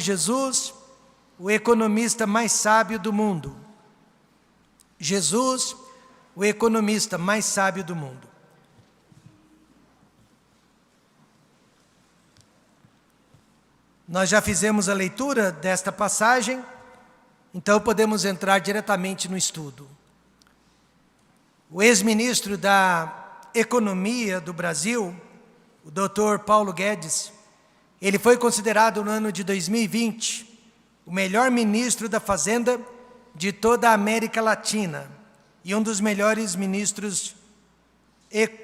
Jesus, o economista mais sábio do mundo. Jesus, o economista mais sábio do mundo. Nós já fizemos a leitura desta passagem, então podemos entrar diretamente no estudo. O ex-ministro da Economia do Brasil, o Dr. Paulo Guedes, ele foi considerado no ano de 2020 o melhor ministro da Fazenda de toda a América Latina e um dos melhores ministros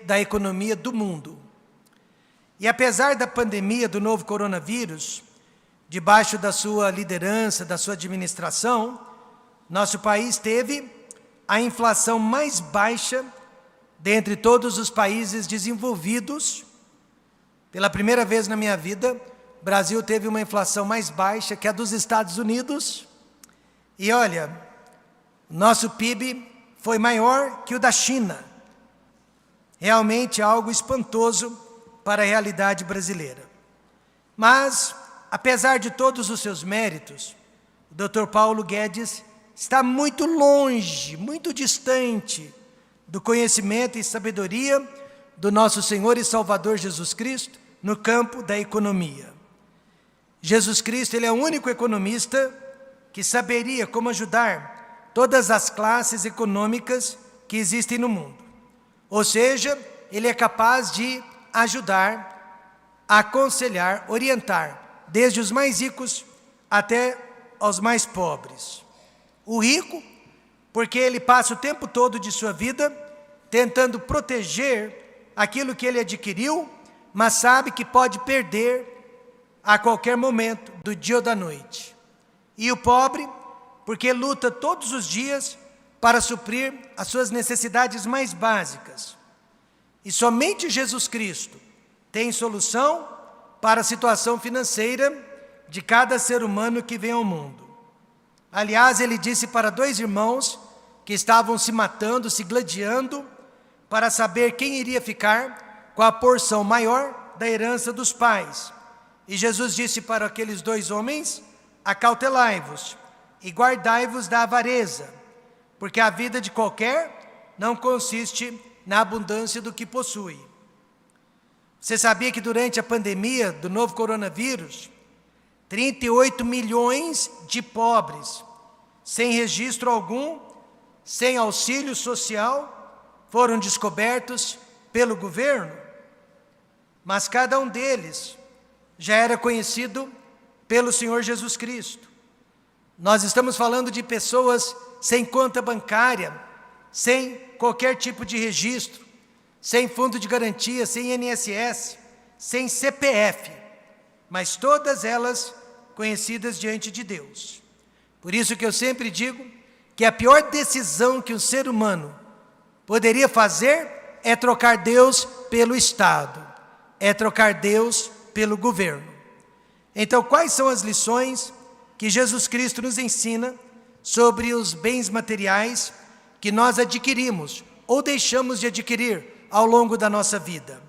da economia do mundo. E apesar da pandemia do novo coronavírus, debaixo da sua liderança, da sua administração, nosso país teve a inflação mais baixa dentre todos os países desenvolvidos. Pela primeira vez na minha vida, o Brasil teve uma inflação mais baixa que a dos Estados Unidos. E olha, nosso PIB foi maior que o da China. Realmente algo espantoso para a realidade brasileira. Mas, apesar de todos os seus méritos, o Dr. Paulo Guedes está muito longe, muito distante do conhecimento e sabedoria do nosso Senhor e Salvador Jesus Cristo no campo da economia. Jesus Cristo, ele é o único economista que saberia como ajudar todas as classes econômicas que existem no mundo. Ou seja, ele é capaz de ajudar, aconselhar, orientar, desde os mais ricos até aos mais pobres. O rico, porque ele passa o tempo todo de sua vida tentando proteger aquilo que ele adquiriu, mas sabe que pode perder a qualquer momento do dia ou da noite. E o pobre, porque luta todos os dias para suprir as suas necessidades mais básicas. E somente Jesus Cristo tem solução para a situação financeira de cada ser humano que vem ao mundo. Aliás, ele disse para dois irmãos que estavam se matando, se gladiando, para saber quem iria ficar com a porção maior da herança dos pais. E Jesus disse para aqueles dois homens: acautelai-vos e guardai-vos da avareza, porque a vida de qualquer não consiste na abundância do que possui. Você sabia que durante a pandemia do novo coronavírus, 38 milhões de pobres, sem registro algum, sem auxílio social, foram descobertos pelo governo? Mas cada um deles já era conhecido pelo Senhor Jesus Cristo. Nós estamos falando de pessoas sem conta bancária, sem qualquer tipo de registro, sem fundo de garantia, sem INSS, sem CPF, mas todas elas conhecidas diante de Deus. Por isso que eu sempre digo que a pior decisão que um ser humano poderia fazer é trocar Deus pelo Estado, é trocar Deus pelo governo. Então, quais são as lições que Jesus Cristo nos ensina sobre os bens materiais que nós adquirimos ou deixamos de adquirir ao longo da nossa vida?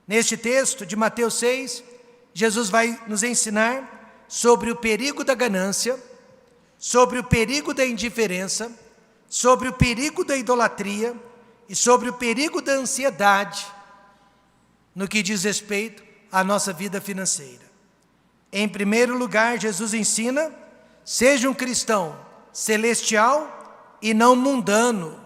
Neste texto de Mateus 6, Jesus vai nos ensinar sobre o perigo da ganância, sobre o perigo da indiferença, sobre o perigo da idolatria e sobre o perigo da ansiedade no que diz respeito à nossa vida financeira. Em primeiro lugar, Jesus ensina: seja um cristão celestial e não mundano.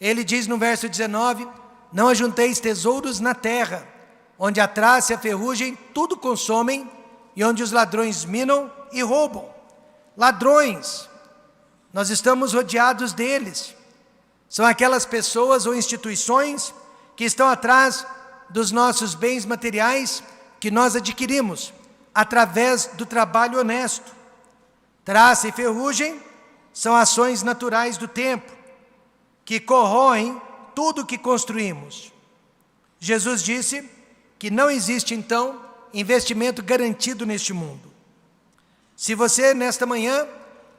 Ele diz no verso 19: não ajunteis tesouros na terra, onde a traça e a ferrugem tudo consomem, e onde os ladrões minam e roubam. Ladrões, nós estamos rodeados deles. São aquelas pessoas ou instituições que estão atrás dos nossos bens materiais que nós adquirimos através do trabalho honesto. Traça e ferrugem são ações naturais do tempo que corroem tudo o que construímos. Jesus disse que não existe, então, investimento garantido neste mundo. Se você, nesta manhã,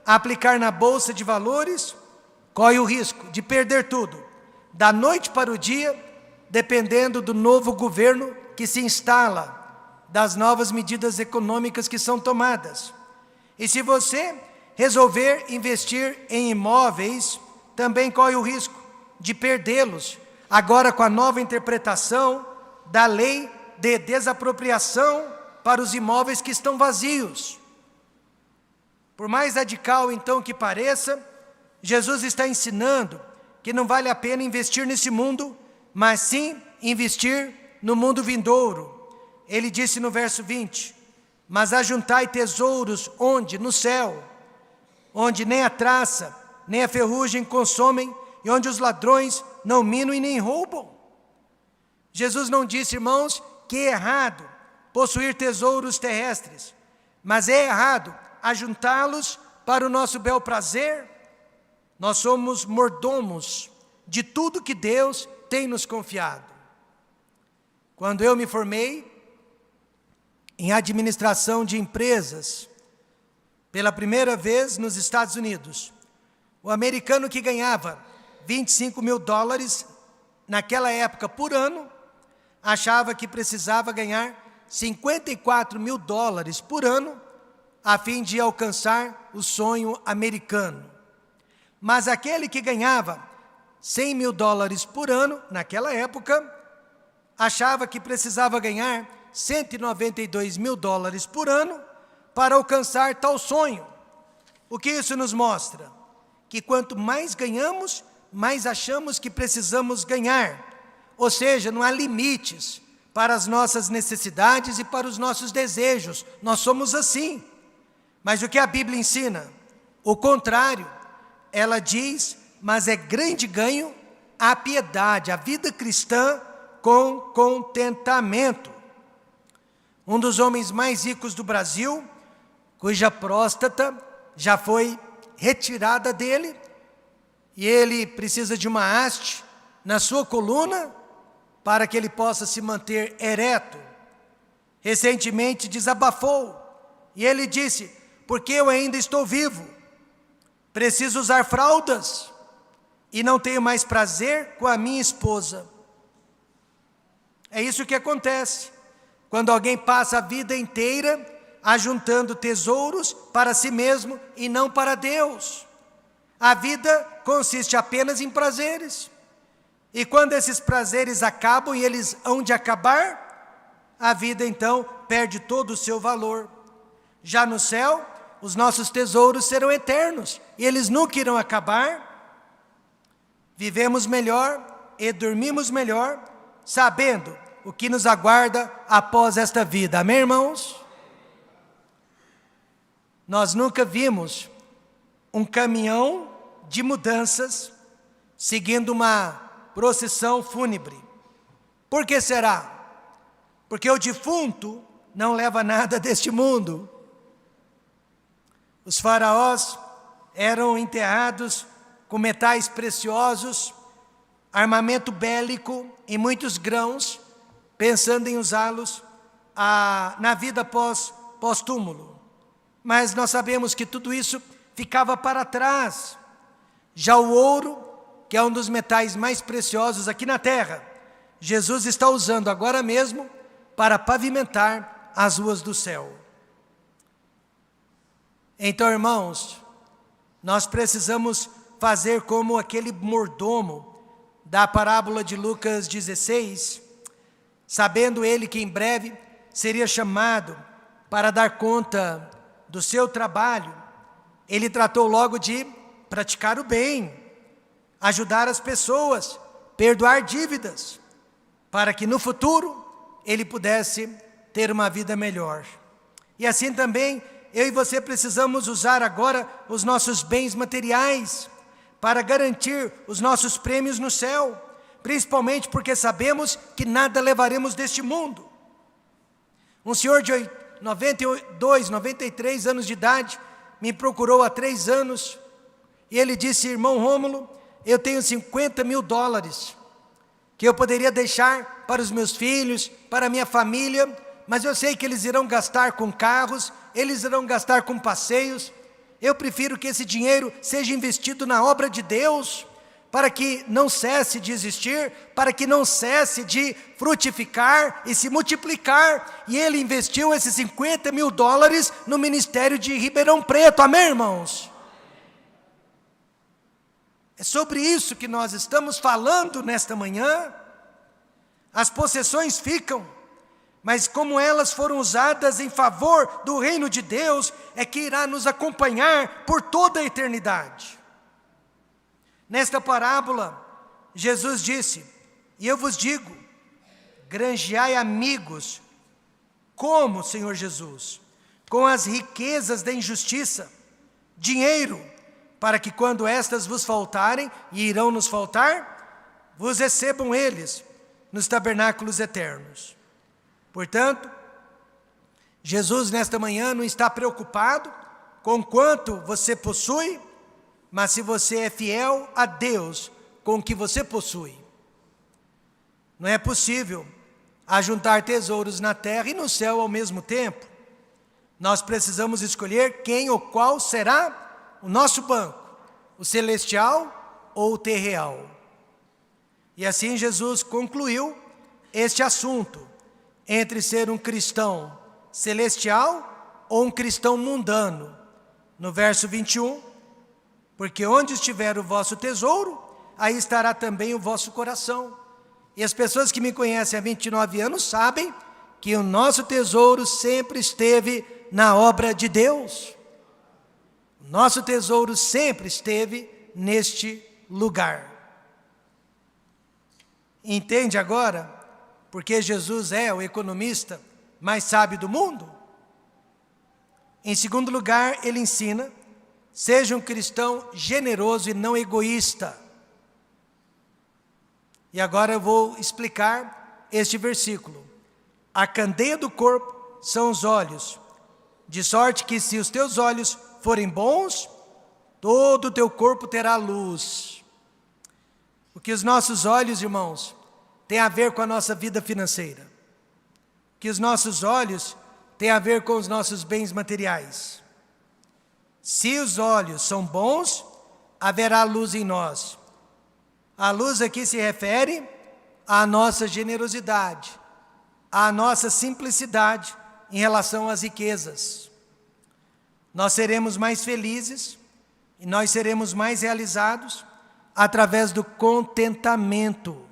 aplicar na Bolsa de Valores, corre o risco de perder tudo, da noite para o dia, dependendo do novo governo que se instala das novas medidas econômicas que são tomadas. E se você resolver investir em imóveis, também corre o risco de perdê-los, agora com a nova interpretação da lei de desapropriação para os imóveis que estão vazios. Por mais radical então que pareça, Jesus está ensinando que não vale a pena investir nesse mundo, mas sim investir no mundo vindouro. Ele disse no verso 20, mas ajuntai tesouros onde? No céu, onde nem a traça, nem a ferrugem consomem, e onde os ladrões não minam e nem roubam. Jesus não disse, irmãos, que é errado possuir tesouros terrestres, mas é errado ajuntá-los para o nosso bel prazer. Nós somos mordomos de tudo que Deus tem nos confiado. Quando eu me formei em administração de empresas, pela primeira vez nos Estados Unidos, o americano que ganhava $25 mil naquela época por ano, achava que precisava ganhar $54 mil por ano, a fim de alcançar o sonho americano. Mas aquele que ganhava $100 mil por ano, naquela época, achava que precisava ganhar $192 mil por ano para alcançar tal sonho. O que isso nos mostra? Que quanto mais ganhamos, mais achamos que precisamos ganhar. Ou seja, não há limites para as nossas necessidades e para os nossos desejos. Nós somos assim. Mas o que a Bíblia ensina? O contrário. Ela diz, mas é grande ganho a piedade, a vida cristã com contentamento. Um dos homens mais ricos do Brasil, cuja próstata já foi retirada dele, e ele precisa de uma haste na sua coluna para que ele possa se manter ereto. Recentemente desabafou, e ele disse, porque eu ainda estou vivo, preciso usar fraldas e não tenho mais prazer com a minha esposa. É isso que acontece quando alguém passa a vida inteira ajuntando tesouros para si mesmo e não para Deus. A vida consiste apenas em prazeres. E quando esses prazeres acabam, e eles hão de acabar, a vida então perde todo o seu valor. Já no céu, os nossos tesouros serão eternos, e eles nunca irão acabar. Vivemos melhor e dormimos melhor, sabendo o que nos aguarda após esta vida. Amém, irmãos? Nós nunca vimos um caminhão de mudanças seguindo uma procissão fúnebre. Por que será? Porque o defunto não leva nada deste mundo. Os faraós eram enterrados com metais preciosos, armamento bélico e muitos grãos, pensando em usá-los na vida pós-túmulo. Mas nós sabemos que tudo isso ficava para trás. Já o ouro, que é um dos metais mais preciosos aqui na terra, Jesus está usando agora mesmo para pavimentar as ruas do céu. Então, irmãos, nós precisamos fazer como aquele mordomo da parábola de Lucas 16, sabendo ele que em breve seria chamado para dar conta do seu trabalho. Ele tratou logo de praticar o bem, ajudar as pessoas, perdoar dívidas, para que no futuro ele pudesse ter uma vida melhor. E assim também, eu e você precisamos usar agora os nossos bens materiais para garantir os nossos prêmios no céu, principalmente porque sabemos que nada levaremos deste mundo. Um senhor de 92, 93 anos de idade me procurou há 3 anos e ele disse: irmão Rômulo, eu tenho $50 mil que eu poderia deixar para os meus filhos, para a minha família, mas eu sei que eles irão gastar com carros, eles irão gastar com passeios. Eu prefiro que esse dinheiro seja investido na obra de Deus, para que não cesse de existir, para que não cesse de frutificar e se multiplicar. E ele investiu esses $50 mil no ministério de Ribeirão Preto. Amém, irmãos? É sobre isso que nós estamos falando nesta manhã. As possessões ficam, mas como elas foram usadas em favor do reino de Deus, é que irá nos acompanhar por toda a eternidade. Nesta parábola, Jesus disse: e eu vos digo, granjeai amigos, como, Senhor Jesus? Com as riquezas da injustiça, dinheiro, para que quando estas vos faltarem, e irão nos faltar, vos recebam eles nos tabernáculos eternos. Portanto, Jesus nesta manhã não está preocupado com quanto você possui, mas se você é fiel a Deus com o que você possui. Não é possível ajuntar tesouros na terra e no céu ao mesmo tempo. Nós precisamos escolher quem ou qual será o nosso banco, o celestial ou o terreal. E assim Jesus concluiu este assunto entre ser um cristão celestial ou um cristão mundano. No verso 21, porque onde estiver o vosso tesouro, aí estará também o vosso coração. E as pessoas que me conhecem há 29 anos sabem que o nosso tesouro sempre esteve na obra de Deus. O nosso tesouro sempre esteve neste lugar. Entende agora porque Jesus é o economista mais sábio do mundo? Em segundo lugar, ele ensina: seja um cristão generoso e não egoísta. E agora eu vou explicar este versículo. A candeia do corpo são os olhos, de sorte que se os teus olhos forem bons, todo o teu corpo terá luz. O que os nossos olhos, irmãos, tem a ver com a nossa vida financeira. O que os nossos olhos tem a ver com os nossos bens materiais. Se os olhos são bons, haverá luz em nós. A luz aqui se refere à nossa generosidade, à nossa simplicidade em relação às riquezas. Nós seremos mais felizes e nós seremos mais realizados através do contentamento.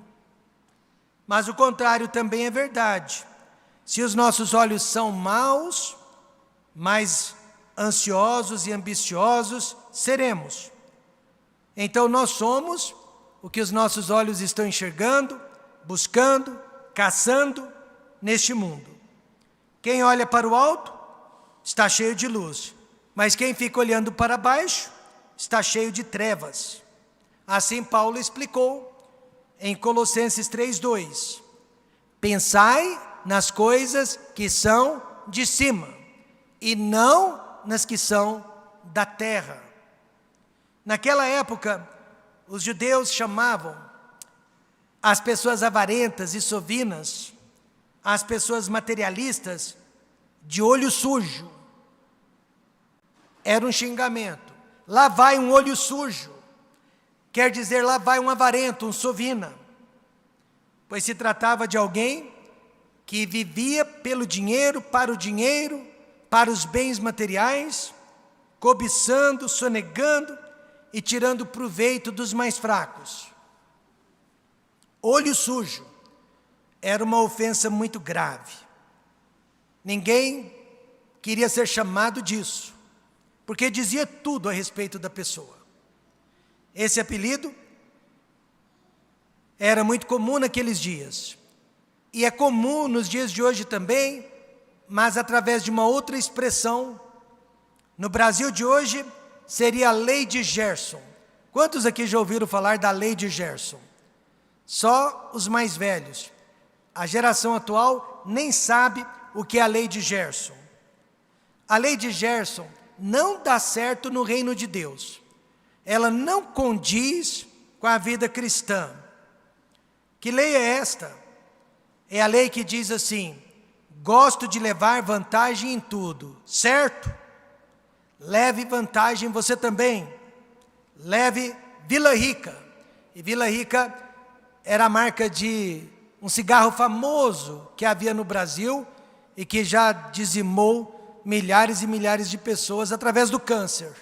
Mas o contrário também é verdade. Se os nossos olhos são maus, mais ansiosos e ambiciosos seremos. Então nós somos o que os nossos olhos estão enxergando, buscando, caçando neste mundo. Quem olha para o alto está cheio de luz, mas quem fica olhando para baixo está cheio de trevas. Assim Paulo explicou em Colossenses 3:2. Pensai nas coisas que são de cima, e não nas que são da terra. Naquela época, os judeus chamavam as pessoas avarentas e sovinas, as pessoas materialistas, de olho sujo. Era um xingamento. Lá vai um olho sujo. Quer dizer, lá vai um avarento, um sovina. Pois se tratava de alguém que vivia pelo dinheiro, para os bens materiais, cobiçando, sonegando e tirando proveito dos mais fracos. Olho sujo era uma ofensa muito grave. Ninguém queria ser chamado disso, porque dizia tudo a respeito da pessoa. Esse apelido era muito comum naqueles dias, e é comum nos dias de hoje também, mas através de uma outra expressão. No Brasil de hoje, seria a lei de Gerson. Quantos aqui já ouviram falar da lei de Gerson? Só os mais velhos. A geração atual nem sabe o que é a lei de Gerson. A lei de Gerson não dá certo no reino de Deus. Ela não condiz com a vida cristã. Que lei é esta? É a lei que diz assim: gosto de levar vantagem em tudo, certo? Leve vantagem você também. Leve Vila Rica. E Vila Rica era a marca de um cigarro famoso que havia no Brasil e que já dizimou milhares e milhares de pessoas através do câncer.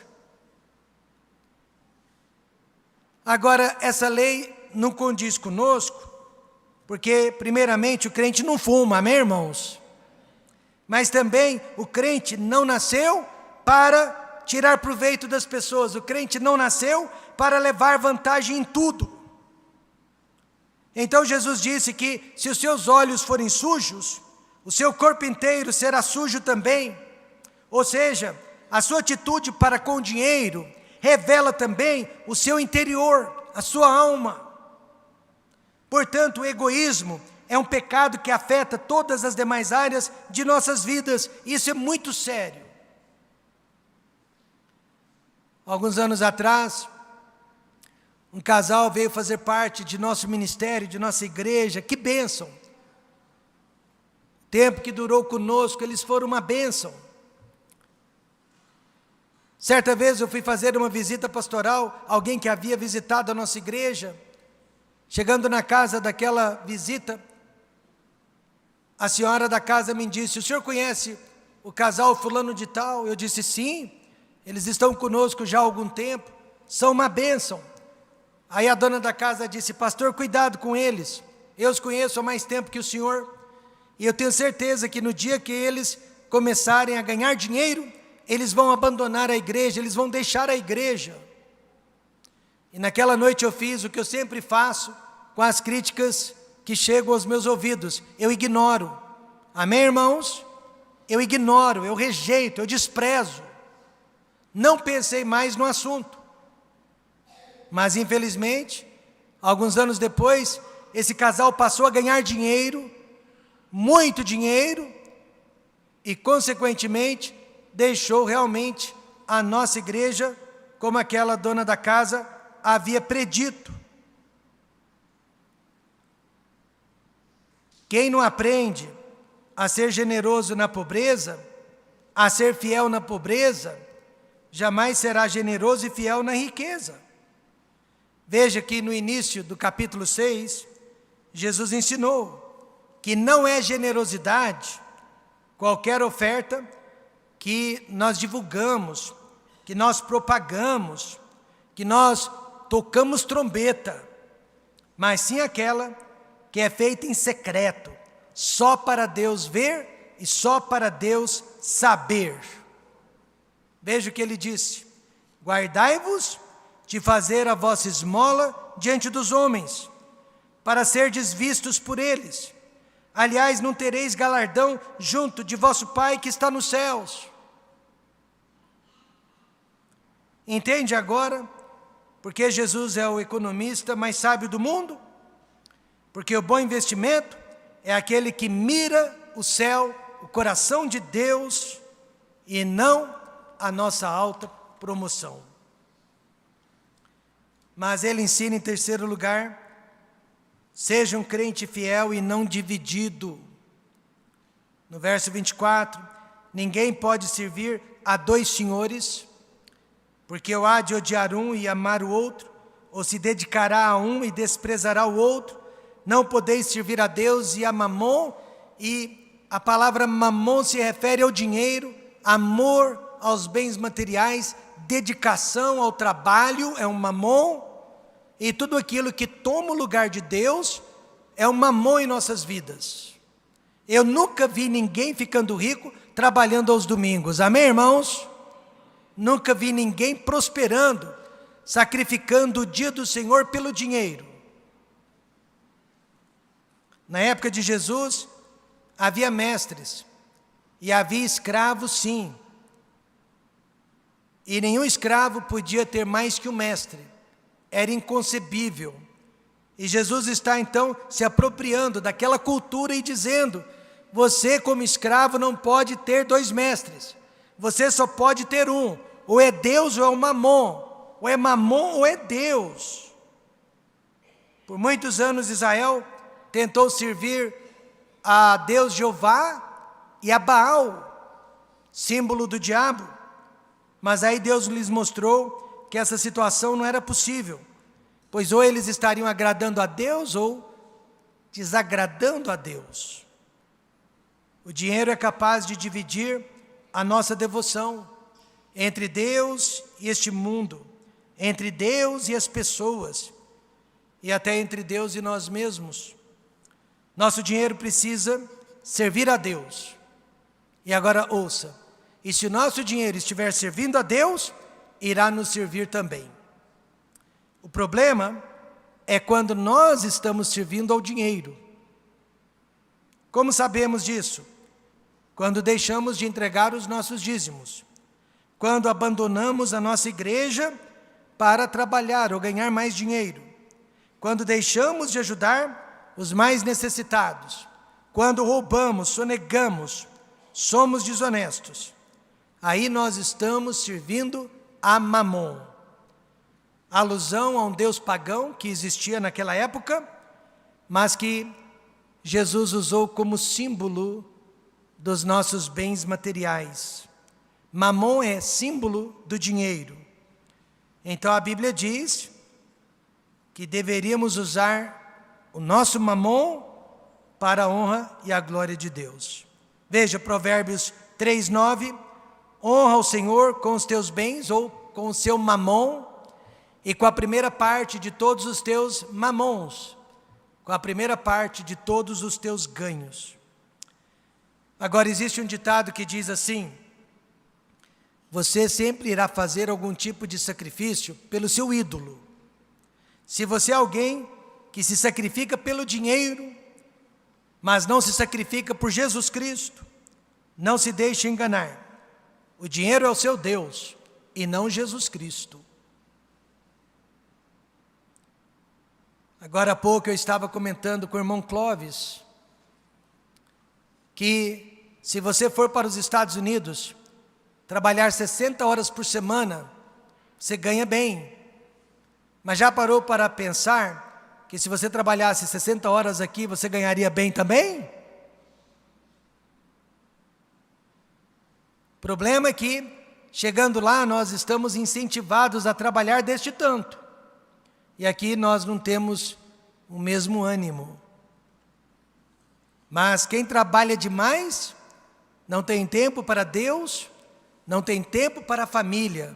Agora, essa lei não condiz conosco, porque, primeiramente, o crente não fuma, amém, irmãos? Mas também o crente não nasceu para tirar proveito das pessoas, o crente não nasceu para levar vantagem em tudo. Então Jesus disse que se os seus olhos forem sujos, o seu corpo inteiro será sujo também. Ou seja, a sua atitude para com o dinheiro revela também o seu interior, a sua alma. Portanto, o egoísmo é um pecado que afeta todas as demais áreas de nossas vidas. Isso é muito sério. Alguns anos atrás, um casal veio fazer parte de nosso ministério, de nossa igreja. Que bênção! O tempo que durou conosco, eles foram uma bênção. Certa vez eu fui fazer uma visita pastoral, alguém que havia visitado a nossa igreja. Chegando na casa daquela visita, a senhora da casa me disse: o senhor conhece o casal fulano de tal? Eu disse: sim, eles estão conosco já há algum tempo, são uma bênção. Aí a dona da casa disse: pastor, cuidado com eles, eu os conheço há mais tempo que o senhor, e eu tenho certeza que no dia que eles começarem a ganhar dinheiro, eles vão abandonar a igreja, eles vão deixar a igreja. E naquela noite eu fiz o que eu sempre faço com as críticas que chegam aos meus ouvidos: eu ignoro. Amém, irmãos? Eu ignoro, eu rejeito, eu desprezo. Não pensei mais no assunto. Mas infelizmente, alguns anos depois, esse casal passou a ganhar dinheiro, muito dinheiro, e consequentemente deixou realmente a nossa igreja, como aquela dona da casa havia predito. Quem não aprende a ser generoso na pobreza, a ser fiel na pobreza, jamais será generoso e fiel na riqueza. Veja que no início do capítulo 6, Jesus ensinou que não é generosidade qualquer oferta que nós divulgamos, que nós propagamos, que nós tocamos trombeta, mas sim aquela que é feita em secreto, só para Deus ver e só para Deus saber. Veja o que ele disse: guardai-vos de fazer a vossa esmola diante dos homens, para serdes vistos por eles. Aliás, não tereis galardão junto de vosso Pai que está nos céus. Entende agora porque Jesus é o economista mais sábio do mundo? Porque o bom investimento é aquele que mira o céu, o coração de Deus, e não a nossa alta promoção. Mas ele ensina em terceiro lugar: seja um crente fiel e não dividido. No verso 24, ninguém pode servir a dois senhores, porque ou há de odiar um e amar o outro, ou se dedicará a um e desprezará o outro. Não podeis servir a Deus e a Mamon, e a palavra Mamon se refere ao dinheiro, amor aos bens materiais, dedicação ao trabalho é um Mamon, e tudo aquilo que toma o lugar de Deus é um Mamon em nossas vidas. Eu nunca vi ninguém ficando rico trabalhando aos domingos, amém, irmãos? Nunca vi ninguém prosperando, sacrificando o dia do Senhor pelo dinheiro. Na época de Jesus, havia mestres, e havia escravos sim, e nenhum escravo podia ter mais que um mestre, era inconcebível. E Jesus está então se apropriando daquela cultura e dizendo: você como escravo não pode ter dois mestres, você só pode ter um, ou é Deus ou é o Mamon, ou é Mamon ou é Deus. Por muitos anos Israel tentou servir a Deus Jeová e a Baal, símbolo do diabo, mas aí Deus lhes mostrou que essa situação não era possível, pois ou eles estariam agradando a Deus ou desagradando a Deus. O dinheiro é capaz de dividir a nossa devoção entre Deus e este mundo, entre Deus e as pessoas, e até entre Deus e nós mesmos. Nosso dinheiro precisa servir a Deus. E agora ouça, e se o nosso dinheiro estiver servindo a Deus, irá nos servir também. O problema é quando nós estamos servindo ao dinheiro. Como sabemos disso? Quando deixamos de entregar os nossos dízimos, quando abandonamos a nossa igreja para trabalhar ou ganhar mais dinheiro, quando deixamos de ajudar os mais necessitados, quando roubamos, sonegamos, somos desonestos, aí nós estamos servindo a Mamon. Alusão a um deus pagão que existia naquela época, mas que Jesus usou como símbolo dos nossos bens materiais. Mamon é símbolo do dinheiro. Então a Bíblia diz que deveríamos usar o nosso mamon para a honra e a glória de Deus. Veja Provérbios 3:9, honra o Senhor com os teus bens ou com o seu mamon e com a primeira parte de todos os teus mamons, com a primeira parte de todos os teus ganhos. Agora existe um ditado que diz assim: você sempre irá fazer algum tipo de sacrifício pelo seu ídolo. Se você é alguém que se sacrifica pelo dinheiro, mas não se sacrifica por Jesus Cristo, não se deixe enganar. O dinheiro é o seu Deus e não Jesus Cristo. Agora há pouco eu estava comentando com o irmão Clóvis que se você for para os Estados Unidos, trabalhar 60 horas por semana, você ganha bem. Mas já parou para pensar que se você trabalhasse 60 horas aqui, você ganharia bem também? O problema é que, chegando lá, nós estamos incentivados a trabalhar deste tanto. E aqui nós não temos o mesmo ânimo. Mas quem trabalha demais, não tem tempo para Deus, não tem tempo para a família.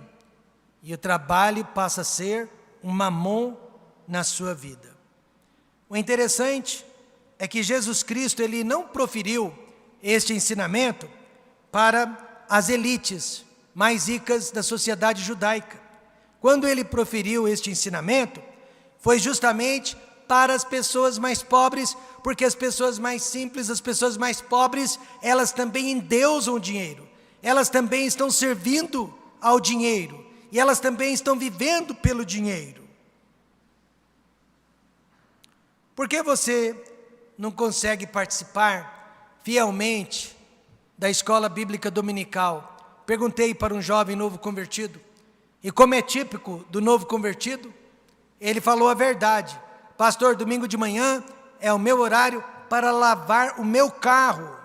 E o trabalho passa a ser um mamon na sua vida. O interessante é que Jesus Cristo, ele não proferiu este ensinamento para as elites mais ricas da sociedade judaica. Quando ele proferiu este ensinamento, foi justamente para as pessoas mais pobres, porque as pessoas mais simples, as pessoas mais pobres, elas também endeusam o dinheiro, elas também estão servindo ao dinheiro, e elas também estão vivendo pelo dinheiro. Por que você não consegue participar fielmente da escola bíblica dominical? Perguntei para um jovem novo convertido, e como é típico do novo convertido, ele falou a verdade: pastor, domingo de manhã é o meu horário para lavar o meu carro,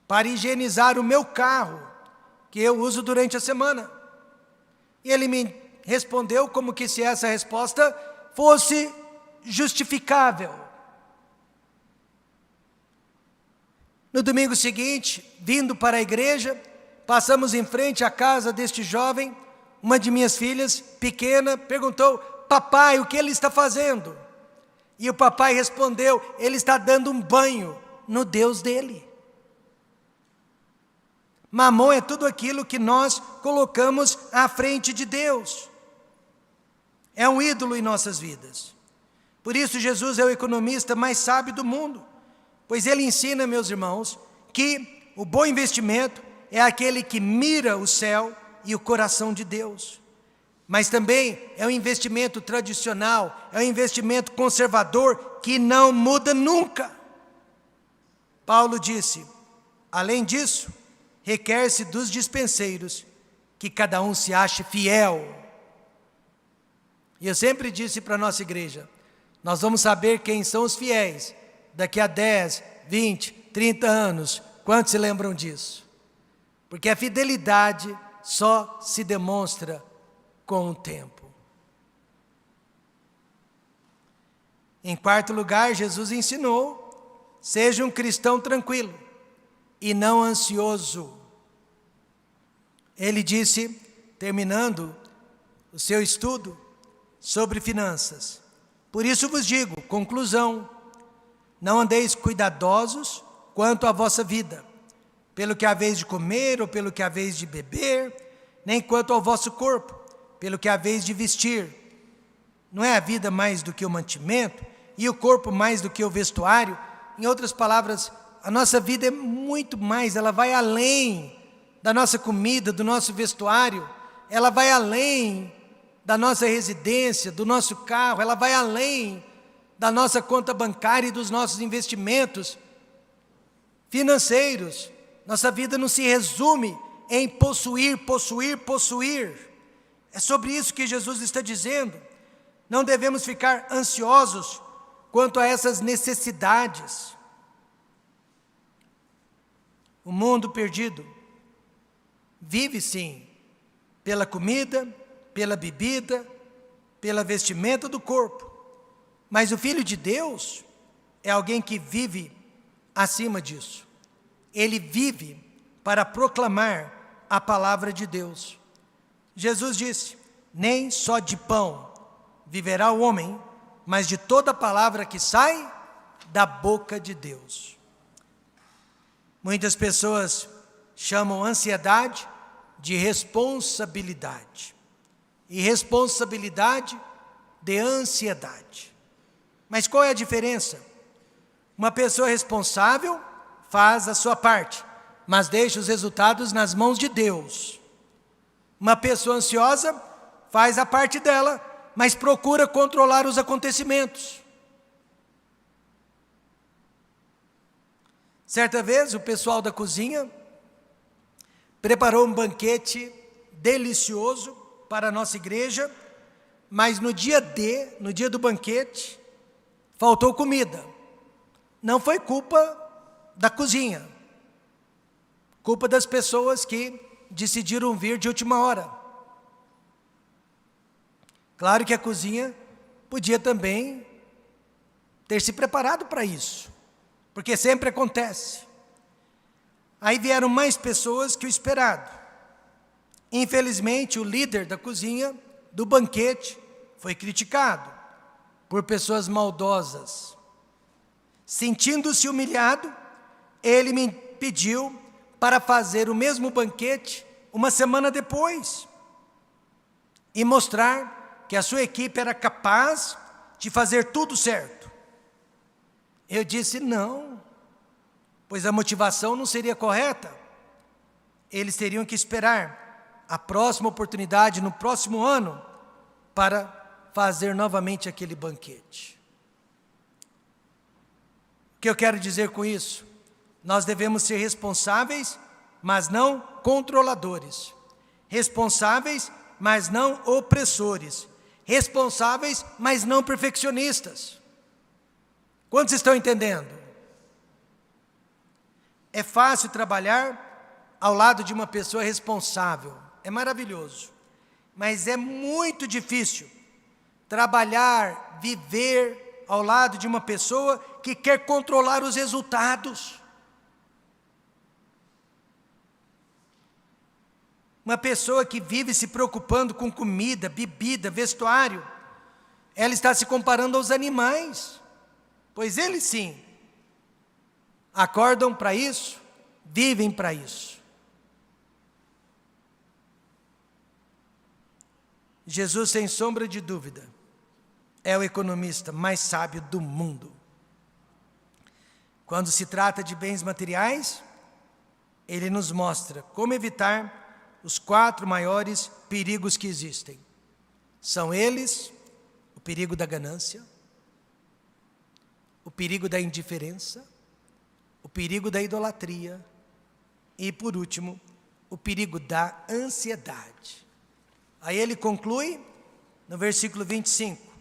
para higienizar o meu carro, que eu uso durante a semana. E ele me respondeu como que se essa resposta fosse justificável. No domingo seguinte, vindo para a igreja, passamos em frente à casa deste jovem. Uma de minhas filhas, pequena, perguntou: papai, o que ele está fazendo? E o papai respondeu: ele está dando um banho no Deus dele. Mamon é tudo aquilo que nós colocamos à frente de Deus. É um ídolo em nossas vidas. Por isso Jesus é o economista mais sábio do mundo, pois ele ensina, meus irmãos, que o bom investimento é aquele que mira o céu e o coração de Deus. Mas também é um investimento tradicional, é um investimento conservador que não muda nunca. Paulo disse: além disso, requer-se dos dispenseiros que cada um se ache fiel. E eu sempre disse para a nossa igreja: nós vamos saber quem são os fiéis daqui a 10, 20, 30 anos. Quantos se lembram disso? Porque a fidelidade só se demonstra com o tempo. Em quarto lugar, Jesus ensinou: seja um cristão tranquilo e não ansioso. Ele disse, terminando o seu estudo sobre finanças: por isso vos digo, conclusão, não andeis cuidadosos quanto à vossa vida, pelo que haveis de comer ou pelo que haveis de beber, nem quanto ao vosso corpo, pelo que haveis de vestir. Não é a vida mais do que o mantimento, e o corpo mais do que o vestuário? Em outras palavras, a nossa vida é muito mais, ela vai além da nossa comida, do nosso vestuário, ela vai além da nossa residência, do nosso carro, ela vai além da nossa conta bancária e dos nossos investimentos financeiros. Nossa vida não se resume em possuir, possuir, possuir. É sobre isso que Jesus está dizendo. Não devemos ficar ansiosos quanto a essas necessidades. O mundo perdido vive sim pela comida, pela bebida, pela vestimenta do corpo. Mas o Filho de Deus é alguém que vive acima disso. Ele vive para proclamar a palavra de Deus. Jesus disse: nem só de pão viverá o homem, mas de toda palavra que sai da boca de Deus. Muitas pessoas chamam ansiedade de responsabilidade, e responsabilidade de ansiedade. Mas qual é a diferença? Uma pessoa responsável faz a sua parte, mas deixa os resultados nas mãos de Deus. Uma pessoa ansiosa faz a parte dela, mas procura controlar os acontecimentos. Certa vez, o pessoal da cozinha preparou um banquete delicioso para a nossa igreja, mas no dia do banquete, faltou comida. Não foi culpa da cozinha, culpa das pessoas que decidiram vir de última hora. Claro que a cozinha podia também ter se preparado para isso, porque sempre acontece. Aí vieram mais pessoas que o esperado. Infelizmente, o líder da cozinha, do banquete, foi criticado por pessoas maldosas. Sentindo-se humilhado, ele me pediu para fazer o mesmo banquete uma semana depois e mostrar que a sua equipe era capaz de fazer tudo certo. Eu disse não, pois a motivação não seria correta. Eles teriam que esperar a próxima oportunidade, no próximo ano, para fazer novamente aquele banquete. O que eu quero dizer com isso? Nós devemos ser responsáveis, mas não controladores. Responsáveis, mas não opressores. Responsáveis, mas não perfeccionistas. Quantos estão entendendo? É fácil trabalhar ao lado de uma pessoa responsável. É maravilhoso. Mas é muito difícil trabalhar, viver ao lado de uma pessoa que quer controlar os resultados. Uma pessoa que vive se preocupando com comida, bebida, vestuário, ela está se comparando aos animais, pois eles sim, acordam para isso, vivem para isso. Jesus, sem sombra de dúvida, é o economista mais sábio do mundo. Quando se trata de bens materiais, ele nos mostra como evitar os 4 maiores perigos que existem. São eles: o perigo da ganância, o perigo da indiferença, o perigo da idolatria e, por último, o perigo da ansiedade. Aí ele conclui no versículo 25.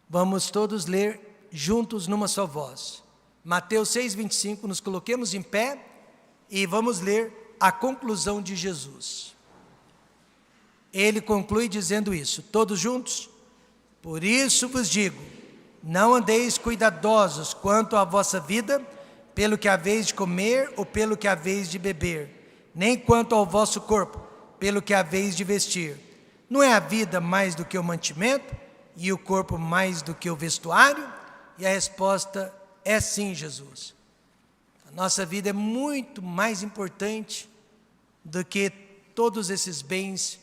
Vamos todos ler juntos numa só voz. Mateus 6:25, nos coloquemos em pé e vamos ler a conclusão de Jesus. Ele conclui dizendo isso, todos juntos: por isso vos digo, Não andeis cuidadosos quanto à vossa vida, pelo que haveis de comer ou pelo que haveis de beber, nem quanto ao vosso corpo, pelo que haveis de vestir. Não é a vida mais do que o mantimento, e o corpo mais do que o vestuário? E a resposta é sim, Jesus. A nossa vida é muito mais importante do que todos esses bens